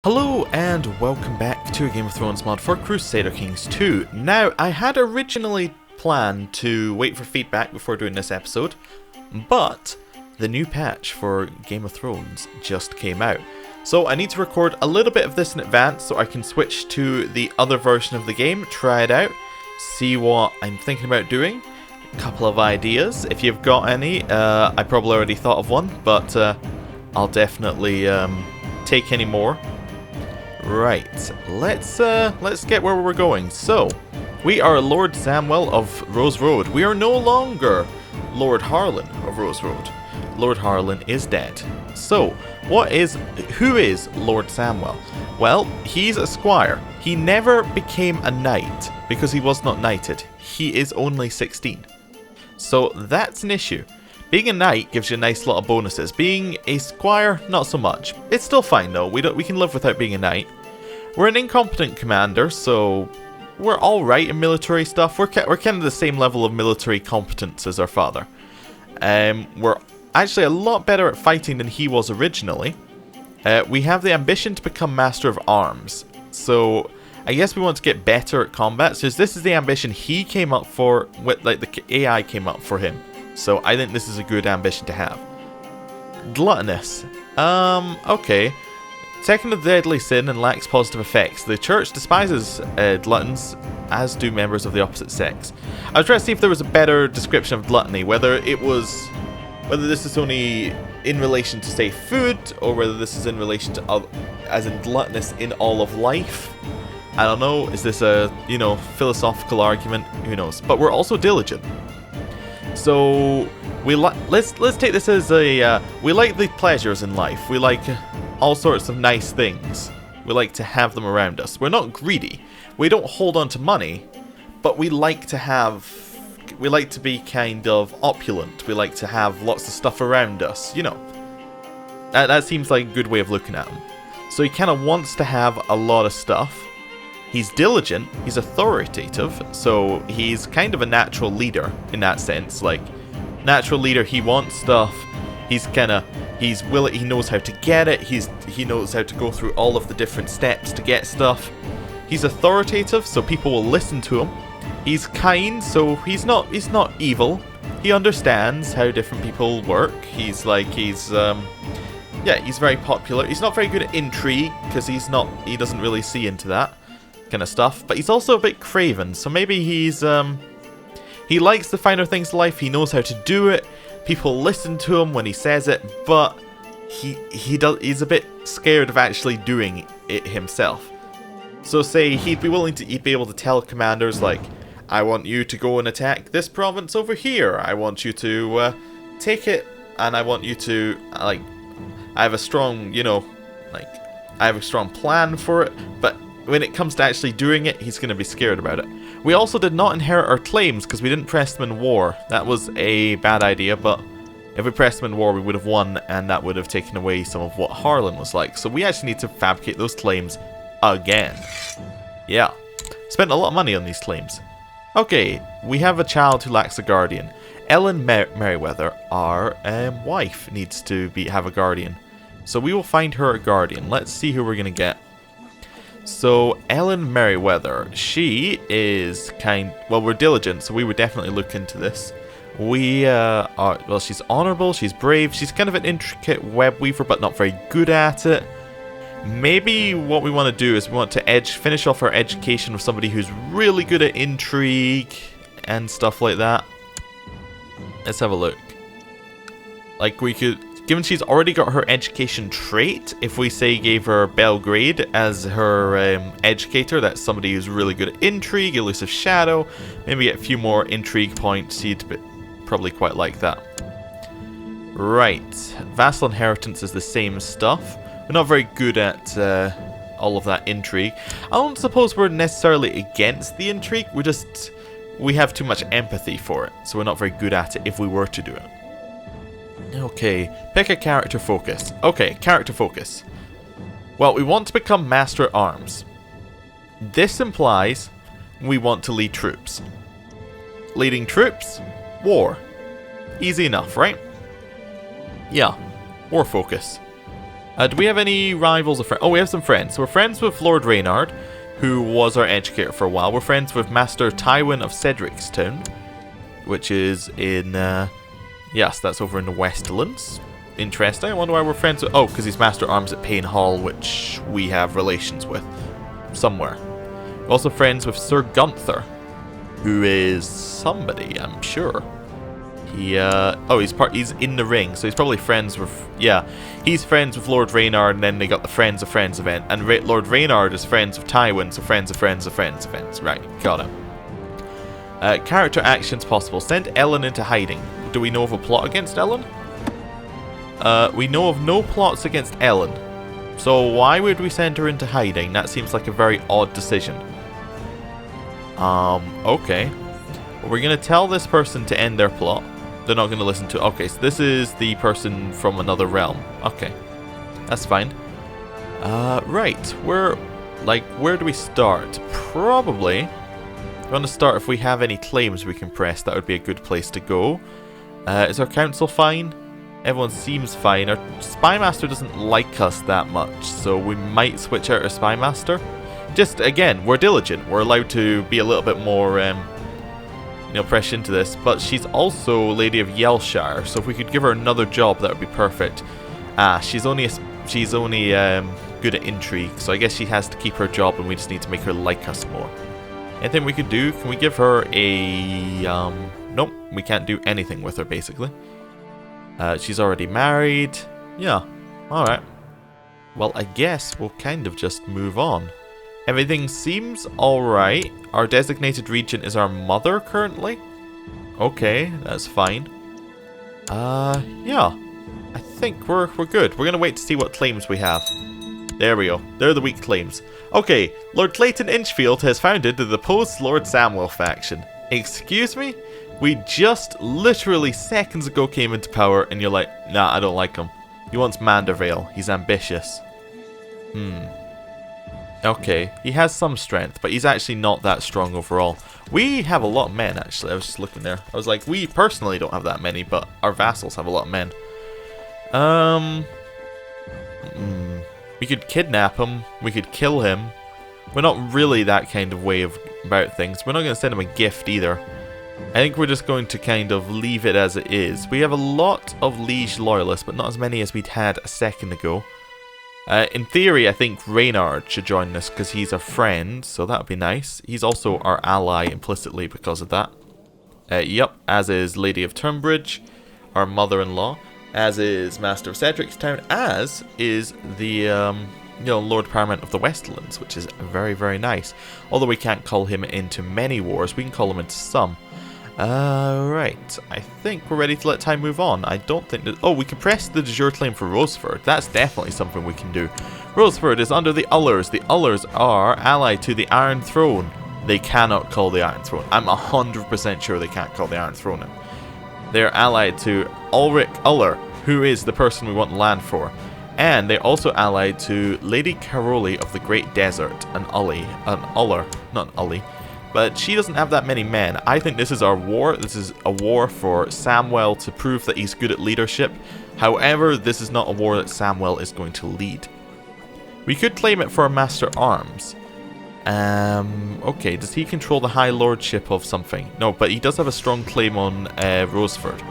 Hello and welcome back to a Game of Thrones mod for Crusader Kings 2. Now, I had originally planned to wait for feedback before doing this episode, but the new patch for Game of Thrones just came out. So I need to record a little bit of this in advance so I can switch to the other version of the game, try it out, see what I'm thinking about doing. A couple of ideas, if you've got any. I probably already thought of one, but I'll definitely take any more. Right, let's get where we're going. So, we are Lord Samwell of Rose Road. We are no longer Lord Harlan of Rose Road. Lord Harlan is dead. So, who is Lord Samwell? Well, he's a squire. He never became a knight because he was not knighted. He is only 16. So, that's an issue. Being a knight gives you a nice lot of bonuses. Being a squire, not so much. It's still fine though. We can live without being a knight. We're an incompetent commander, so we're alright in military stuff. We're kind of the same level of military competence as our father. We're actually a lot better at fighting than he was originally. We have the ambition to become Master of Arms. So I guess we want to get better at combat. So this is the ambition he came up for, like the AI came up for him. So I think this is a good ambition to have. Gluttonous. Okay. Second of deadly sin and lacks positive effects. The church despises gluttons, as do members of the opposite sex. I was trying to see if there was a better description of gluttony, whether this is only in relation to, say, food, or whether this is in relation to, as in gluttonous in all of life. I don't know. Is this a, philosophical argument? Who knows? But we're also diligent. So let's take this as a we like the pleasures in life. We like all sorts of nice things. We like to have them around us. We're not greedy. We don't hold on to money, but we like to be kind of opulent. We like to have lots of stuff around us. That seems like a good way of looking at him. So he kind of wants to have a lot of stuff. He's diligent, he's authoritative, so he's kind of a natural leader in that sense. Like, natural leader, he wants stuff, he knows how to get it, he knows how to go through all of the different steps to get stuff. He's authoritative, so people will listen to him. He's kind, so he's not evil. He understands how different people work. He's very popular. He's not very good at intrigue, because he doesn't really see into that kind of stuff, but he's also a bit craven, so maybe he likes the finer things in life, he knows how to do it, people listen to him when he says it, but he's a bit scared of actually doing it himself. So say he'd be able to tell commanders, like, I want you to go and attack this province over here, I want you to take it, and I want you to, I have a strong, I have a strong plan for it, but when it comes to actually doing it, he's going to be scared about it. We also did not inherit our claims because we didn't press them in war. That was a bad idea, but if we pressed them in war, we would have won, and that would have taken away some of what Harlan was like. So we actually need to fabricate those claims again. Yeah. Spent a lot of money on these claims. Okay, we have a child who lacks a guardian. Ellen Merryweather, our wife, needs to have a guardian. So we will find her a guardian. Let's see who we're going to get. So, Ellen Merryweather, she is we're diligent, so we would definitely look into this. She's honourable, she's brave, she's kind of an intricate web weaver, but not very good at it. Maybe what we want to do is we want to finish off our education with somebody who's really good at intrigue and stuff like that. Let's have a look. Given she's already got her education trait, if we say gave her Belgrade as her educator, that's somebody who's really good at intrigue, elusive shadow, maybe get a few more intrigue points, she'd probably quite like that. Right, vassal inheritance is the same stuff. We're not very good at all of that intrigue. I don't suppose we're necessarily against the intrigue, we have too much empathy for it, so we're not very good at it if we were to do it. Okay, pick a character focus. Okay, character focus. Well, we want to become Master at Arms. This implies we want to lead troops. Leading troops? War. Easy enough, right? Yeah, war focus. Do we have any rivals or friends? Oh, we have some friends. So we're friends with Lord Reynard, who was our educator for a while. We're friends with Master Tywin of Cedricstown, which is in, yes, that's over in the Westlands. Interesting. I wonder why we're friends with... Oh, because he's Master Arms at Payne Hall, which we have relations with somewhere. We're also friends with Sir Gunther, who is somebody, I'm sure. He's in the ring, so he's probably friends with... Yeah, he's friends with Lord Reynard, and then they got the Friends of Friends event. And Lord Reynard is friends with Tywin, so Friends of Friends of Friends events. Right, got him. Character actions possible. Send Ellen into hiding. Do we know of a plot against Ellen? We know of no plots against Ellen. So why would we send her into hiding? That seems like a very odd decision. Okay. Well, we're going to tell this person to end their plot. They're not going to listen to... Okay, so this is the person from another realm. Okay. That's fine. Right. Where do we start? Probably... We're going to start if we have any claims we can press. That would be a good place to go. Is our council fine? Everyone seems fine. Our Spymaster doesn't like us that much, so we might switch out our Spymaster. Just, again, we're diligent. We're allowed to be a little bit more... press into this, but she's also Lady of Yellshire, so if we could give her another job, that would be perfect. She's only good at intrigue, so I guess she has to keep her job, and we just need to make her like us more. Anything we could do? Can we give her a... Nope, we can't do anything with her, basically. She's already married. Yeah, alright. Well, I guess we'll kind of just move on. Everything seems alright. Our designated regent is our mother currently. Okay, that's fine. Yeah. I think we're good. We're gonna wait to see what claims we have. There we go. They're the weak claims. Okay, Lord Clayton Inchfield has founded the deposed Lord Samwell faction. Excuse me? We just literally seconds ago came into power and you're like, nah, I don't like him. He wants Mandervale. He's ambitious. Okay, he has some strength, but he's actually not that strong overall. We have a lot of men, actually. I was just looking there. I was like, we personally don't have that many, but our vassals have a lot of men. We could kidnap him. We could kill him. We're not really that kind of way about things. We're not going to send him a gift either. I think we're just going to kind of leave it as it is. We have a lot of liege loyalists, but not as many as we'd had a second ago. In theory, I think Reynard should join us because he's a friend, so that would be nice. He's also our ally implicitly because of that. Yep, as is Lady of Turnbridge, our mother-in-law, as is Master of Cedricstown, as is the Lord Paramount of the Westlands, which is very, very nice. Although we can't call him into many wars, we can call him into some. Right, I think we're ready to let time move on. I don't think that... Oh, we can press the de jure claim for Roseford. That's definitely something we can do. Roseford is under the Ullers. The Ullers are allied to the Iron Throne. They cannot call the Iron Throne. I'm 100% sure they can't call the Iron Throne in. They're allied to Ulrich Uller, who is the person we want land for. And they're also allied to Lady Caroli of the Great Desert, an Uller, not an Ully. But she doesn't have that many men. I think this is our war. This is a war for Samwell to prove that he's good at leadership. However, this is not a war that Samwell is going to lead. We could claim it for a Master Arms. Okay, does he control the High Lordship of something? No, but he does have a strong claim on Roseford.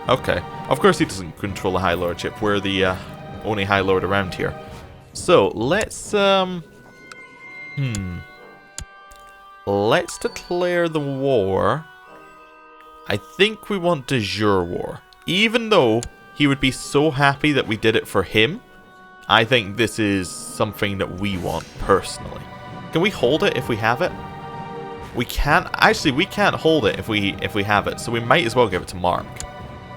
Okay, of course he doesn't control the High Lordship. We're the only High Lord around here. So, let's let's declare the war. I think we want de jure war. Even though he would be so happy that we did it for him, I think this is something that we want personally. Can we hold it if we have it? We can't. Actually, we can't hold it if we have it, so we might as well give it to Mark.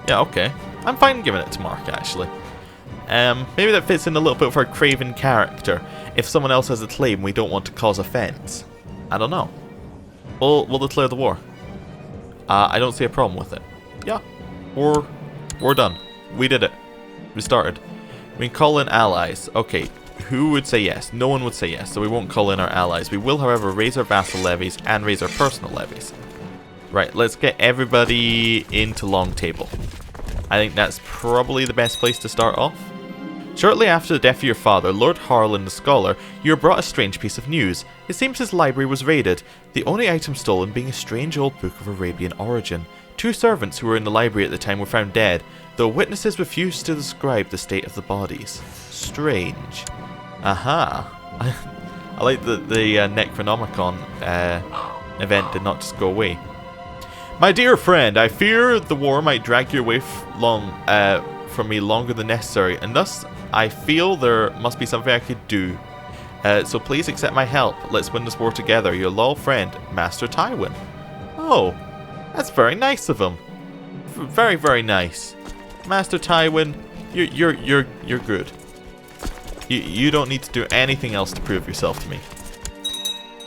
Yeah, okay. I'm fine giving it to Mark, actually. Maybe that fits in a little bit of our craven character. If someone else has a claim, we don't want to cause offense. I don't know. We'll declare the war. I don't see a problem with it. Yeah. We're done. We did it. We started. We can call in allies. Okay. Who would say yes? No one would say yes, so we won't call in our allies. We will, however, raise our vassal levies and raise our personal levies. Right, let's get everybody into Long Table. I think that's probably the best place to start off. Shortly after the death of your father, Lord Harlan the Scholar, you were brought a strange piece of news. It seems his library was raided, the only item stolen being a strange old book of Arabian origin. 2 servants who were in the library at the time were found dead, though witnesses refused to describe the state of the bodies. Strange. Aha. I like that the Necronomicon event did not just go away. My dear friend, I fear the war might drag you away from me longer than necessary, and thus I feel there must be something I could do. So please accept my help. Let's win this war together. Your loyal friend, Master Tywin. Oh, that's very nice of him. Very, very nice. Master Tywin, you're good. You don't need to do anything else to prove yourself to me.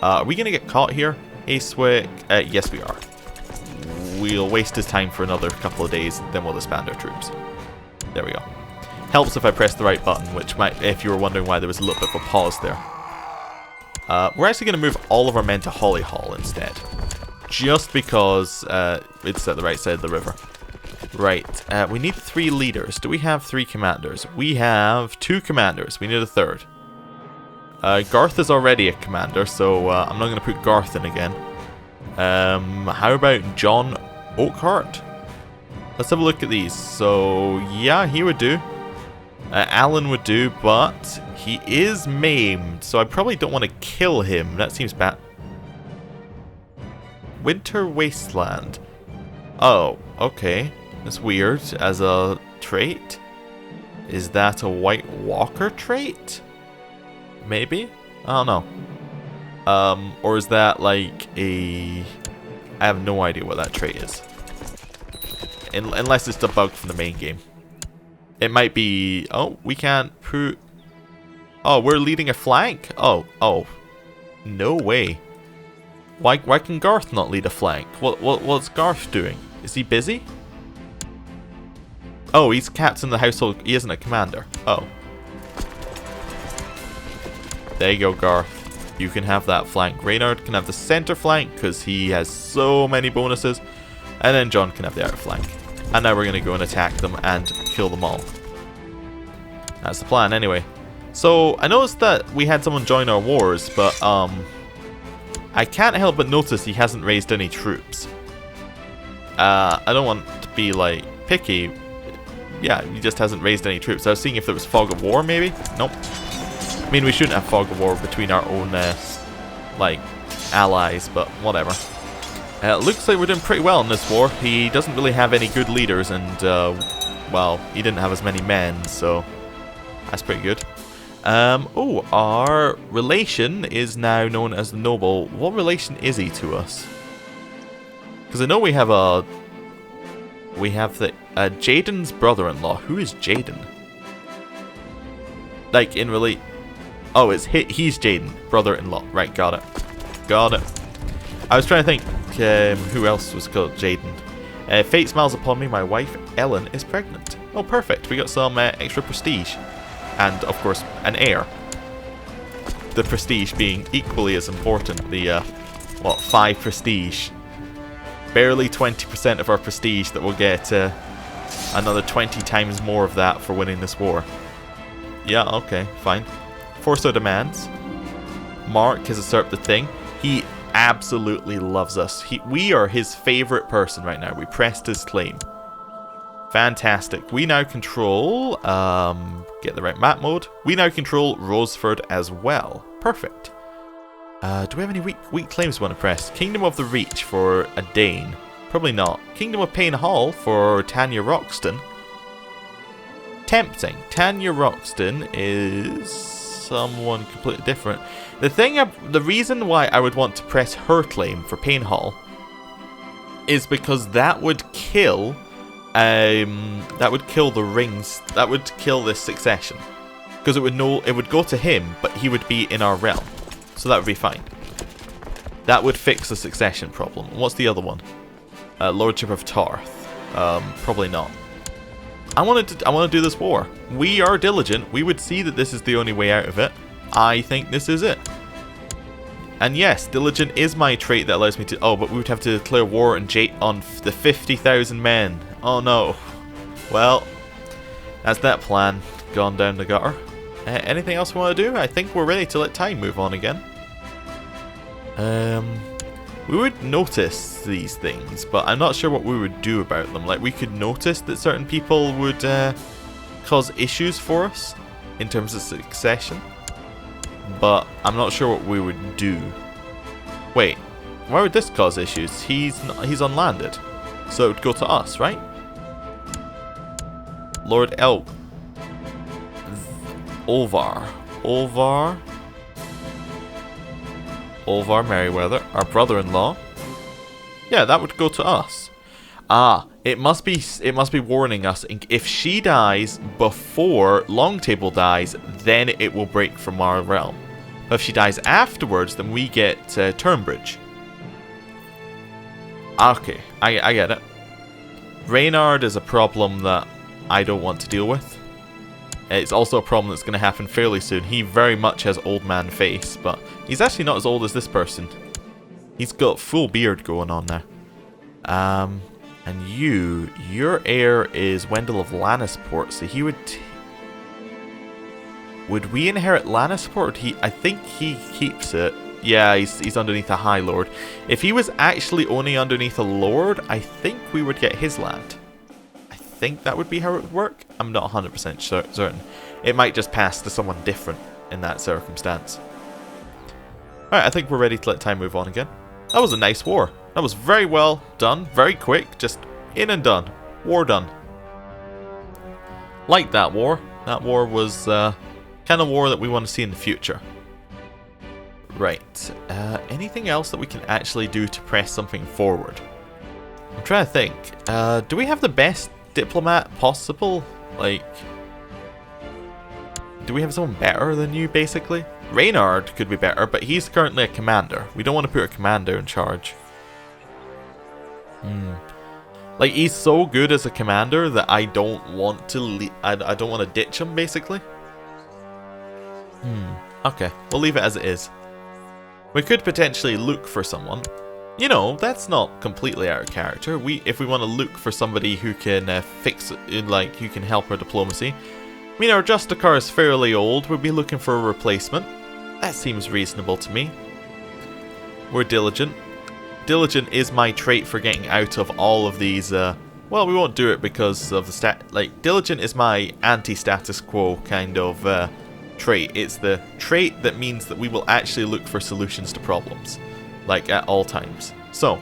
Are we gonna get caught here? Acewick? Yes, we are. We'll waste his time for another couple of days, then we'll disband our troops. There we go. Helps if I press the right button, which might, if you were wondering why there was a little bit of a pause there. We're actually going to move all of our men to Hollyhall instead. Just because it's at the right side of the river. Right, we need 3 leaders. Do we have 3 commanders? We have 2 commanders. We need a 3rd. Garth is already a commander, so I'm not going to put Garth in again. How about John Oakhart? Let's have a look at these. So, yeah, he would do. Alan would do, but he is maimed, so I probably don't want to kill him. That seems bad. Winter Wasteland. Oh, okay. That's weird as a trait. Is that a White Walker trait? Maybe? I don't know. Or is that like a... I have no idea what that trait is. Unless it's the bug from the main game. It might be... Oh, we can't put... Oh, we're leading a flank? Oh. No way. Why can Garth not lead a flank? What's Garth doing? Is he busy? Oh, he's captain of the household. He isn't a commander. Oh. There you go, Garth. You can have that flank. Reynard can have the center flank because he has so many bonuses. And then John can have the outer flank. And now we're going to go and attack them and kill them all. That's the plan anyway. So, I noticed that we had someone join our wars, but I can't help but notice he hasn't raised any troops. I don't want to be, like, picky. Yeah, he just hasn't raised any troops. I was seeing if there was fog of war, maybe? Nope. I mean, we shouldn't have fog of war between our own, like, allies, but whatever. Looks like we're doing pretty well in this war. He doesn't really have any good leaders, and, well, he didn't have as many men, so that's pretty good. Oh, our relation is now known as the noble. What relation is he to us? Because I know we have the Jaden's brother-in-law. Who is Jaden? Like in oh, it's he's Jaden, brother-in-law. Right, got it. I was trying to think who else was called Jaden. Fate smiles upon me. My wife Ellen is pregnant. Oh, perfect. We got some extra prestige. And, of course, an heir. The prestige being equally as important. The, 5 prestige. Barely 20% of our prestige that we'll get another 20 times more of that for winning this war. Yeah, okay, fine. Force our demands. Mark has usurped the thing. He absolutely loves us. We are his favorite person right now. We pressed his claim. Fantastic. We now control, get the right map mode. We now control Roseford as well. Perfect. Do we have any weak claims we want to press? Kingdom of the Reach for a Dane. Probably not. Kingdom of Pain Hall for Tanya Roxton. Tempting. Tanya Roxton is someone completely different. The reason why I would want to press her claim for Pain Hall is because that would kill the rings. That would kill this succession, because it would go to him, but he would be in our realm, so that would be fine. That would fix the succession problem. What's the other one? Lordship of Tarth. Probably not. I want to do this war. We are diligent. We would see that this is the only way out of it. I think this is it. And yes, diligent is my trait that allows me to... Oh, but we would have to declare war on the 50,000 men. Oh no. Well, that's that plan. gone down the gutter. Anything else we want to do? I think we're ready to let time move on again. We would notice these things, but I'm not sure what we would do about them. Like, we could notice that certain people would cause issues for us in terms of succession, but I'm not sure what we would do. Wait, why would this cause issues? He's unlanded, so it would go to us, right? Lord Olvar Merryweather, our brother-in-law. Yeah, that would go to us. Ah, it must be warning us. If she dies before Longtable dies, then it will break from our realm. But if she dies afterwards, then we get Turnbridge. Okay, I get it. Reynard is a problem that I don't want to deal with. It's also a problem that's going to happen fairly soon. He very much has old man face, but he's actually not as old as this person. He's got full beard going on now. And your heir is Wendell of Lannisport, so he would... Would we inherit Lannisport? I think he keeps it. Yeah, he's underneath a High Lord. If he was actually only underneath a Lord, I think we would get his land. I think that would be how it would work. I'm not 100% certain. It might just pass to someone different in that circumstance. Alright, I think we're ready to let time move on again. That was a nice war. That was very well done, very quick, just in and done. War done. Like that war. That war was kind of war that we want to see in the future. Right. Anything else that we can actually do to press something forward? I'm trying to think. Do we have the best diplomat possible? Like, do we have someone better than you, basically? Reynard could be better, but he's currently a commander. We don't want to put a commander in charge. Like, he's so good as a commander that I don't want to I don't want to ditch him, basically. Okay, we'll leave it as it is. We could potentially look for someone. You know, that's not completely out of character. If we want to look for somebody who can fix it, like, who can help our diplomacy. I mean, our Justicar is fairly old. We'd be looking for a replacement. That seems reasonable to me. We're diligent. Diligent is my trait for getting out of all of these, well, we won't do it because of the diligent is my anti-status quo kind of trait. It's the trait that means that we will actually look for solutions to problems, like at all times. So,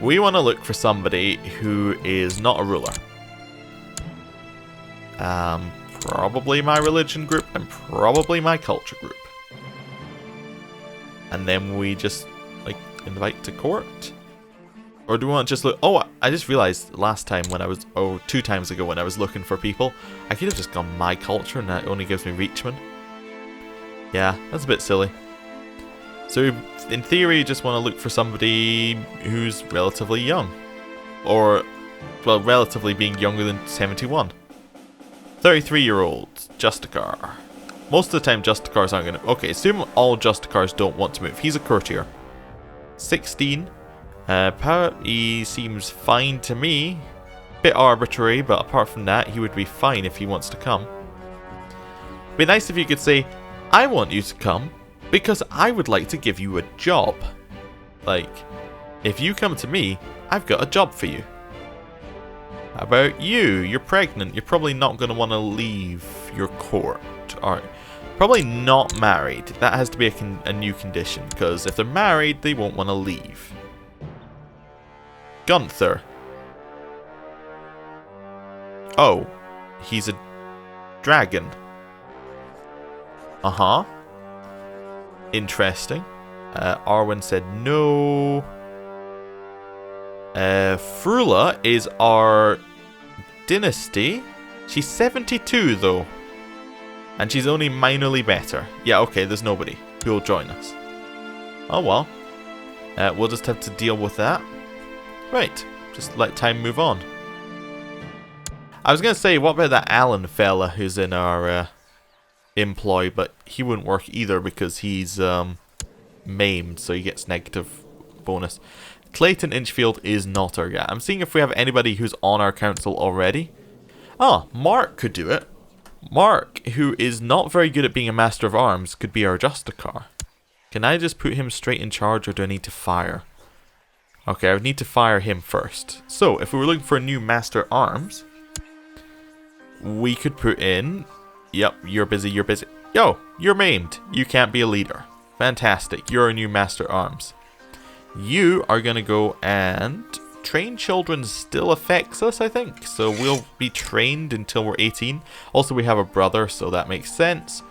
we want to look for somebody who is not a ruler. Probably my religion group and probably my culture group. And then we just, like, invite to court? Or do we want to just look... Oh, I just realized last time when I was... Oh, 2 times ago when I was looking for people, I could have just gone my culture and that only gives me Reachman. Yeah, that's a bit silly. So, in theory, you just want to look for somebody who's relatively young. Or, well, relatively being younger than 71. 33-year-old Justicar. Most of the time, Justicars aren't going to... Okay, assume all Justicars don't want to move. He's a courtier. 16. He seems fine to me. Bit arbitrary, but apart from that, he would be fine if he wants to come. Be nice if you could say, I want you to come because I would like to give you a job. Like, if you come to me, I've got a job for you. How about you? You're pregnant. You're probably not going to want to leave your court. Alright. Probably not married. That has to be a new condition, because if they're married, they won't want to leave. Gunther. Oh. He's a dragon. Uh-huh. Interesting. Arwen said no. Frula is our dynasty. She's 72 though. And she's only minorly better. Yeah, okay, there's nobody who will join us. Oh well. We'll just have to deal with that. Right, just let time move on. I was going to say, what about that Alan fella who's in our employ, but he wouldn't work either because he's maimed, so he gets negative bonus. Clayton Inchfield is not our guy. I'm seeing if we have anybody who's on our council already. Oh, Mark could do it. Mark, who is not very good at being a Master of Arms, could be our Justicar. Can I just put him straight in charge, or do I need to fire? Okay, I would need to fire him first. So, if we were looking for a new Master Arms, we could put in... Yep, you're busy, you're busy. Yo, you're maimed. You can't be a leader. Fantastic, you're a new Master Arms. You are going to go and... Train children still affects us, I think. So we'll be trained until we're 18. Also, we have a brother, so that makes sense.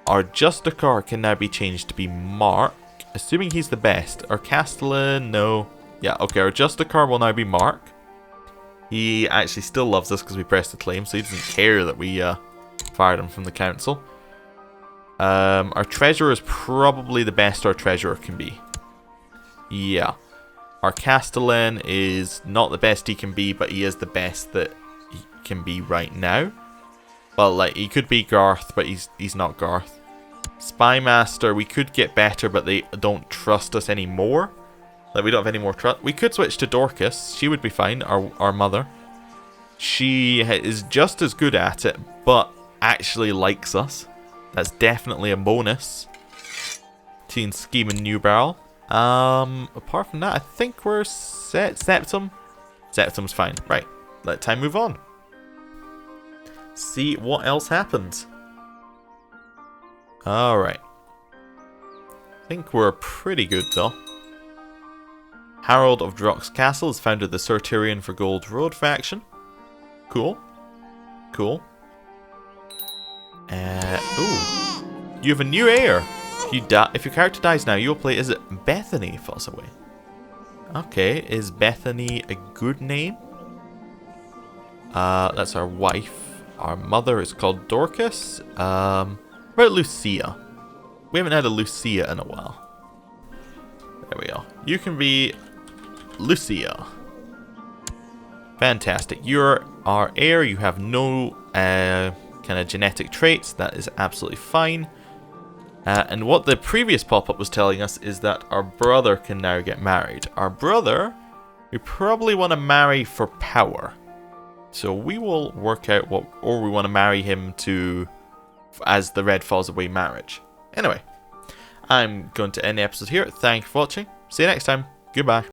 Our Justicar can now be changed to be Mark, assuming he's the best. Our Castellan, no. Yeah, okay, our Justicar will now be Mark. He actually still loves us because we pressed the claim, so he doesn't care that we fired him from the council. Our Treasurer is probably the best our Treasurer can be. Yeah. Our Castellan is not the best he can be, but he is the best that he can be right now. Well, like, he could be Garth, but he's not Garth. Spymaster, we could get better, but they don't trust us anymore. Like, we don't have any more trust. We could switch to Dorcas. She would be fine, our mother. She is just as good at it, but actually likes us. That's definitely a bonus. Teen Scheme and New Barrel. Apart from that, I think we're set. Septum? Septum's fine. Right. Let time move on. See what else happens. Alright. I think we're pretty good, though. Harold of Drock's Castle has founded the Sarturian for Gold Road faction. Cool. Cool. Ooh. You have a new heir. If your character dies now, you'll play... Is it Bethany Fossoway? Okay, is Bethany a good name? That's our wife. Our mother is called Dorcas. What about Lucia? We haven't had a Lucia in a while. There we go. You can be Lucia. Fantastic. You're our heir. You have no kind of genetic traits. That is absolutely fine. And what the previous pop-up was telling us is that our brother can now get married. Our brother, we probably want to marry for power. So we will work out what, or we want to marry him to, as the Red Fossoway marriage. Anyway, I'm going to end the episode here. Thank you for watching. See you next time. Goodbye.